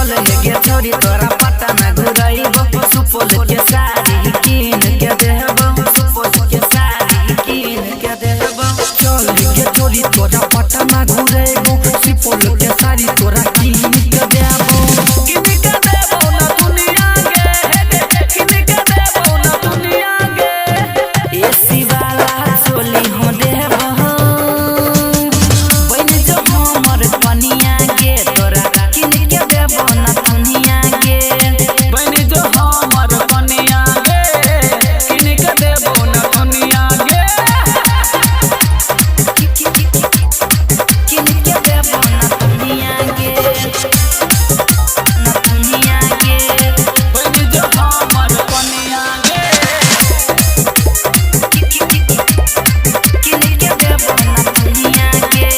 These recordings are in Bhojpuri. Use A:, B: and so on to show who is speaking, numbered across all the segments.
A: तोरा पता न घुराइबो सुपोल के साड़ी कीन के देबो सुपोल के साड़ी कीन के देबो चल के चोरी तोरा पता न घुराइबो सुपोल के साड़ी तोरा कीन के देबो कीन के देबो ना दुनिया गे कीन के देबो ना दुनिया गे एसी वाला चोली हो देबो बन जो हमर पनिया गे तोरा कीन के देबो ना दुनिया गे बन जो हमर पनिया गे कीन के देबो ना दुनिया गे कीन के देबो ना दुनिया गे ना दुनिया गे बन जो हमर पनिया गे कीन के देबो ना दुनिया गे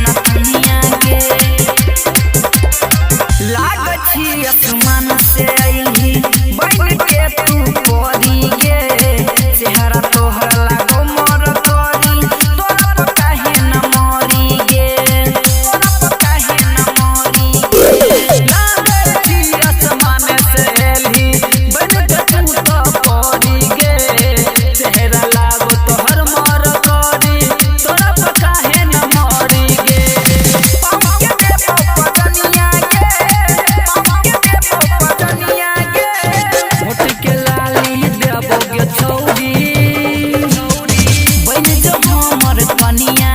A: ना दुनिया गे लागछी आसमान से आइली बन के तू परी गे चेहरा तोहर लागो मोर तोरी तोरा पता है न मोरी गे तोरा पता है न मोरी गे लागछी आसमान से आइली बन के तू तो परी गे चेहरा लागो तोहर मोर तोरी तोरा पता है न मोरी गे पाँव के देबो पटनिया गे होठ के लाली देबो गे छौरी बन जो हमर पनिया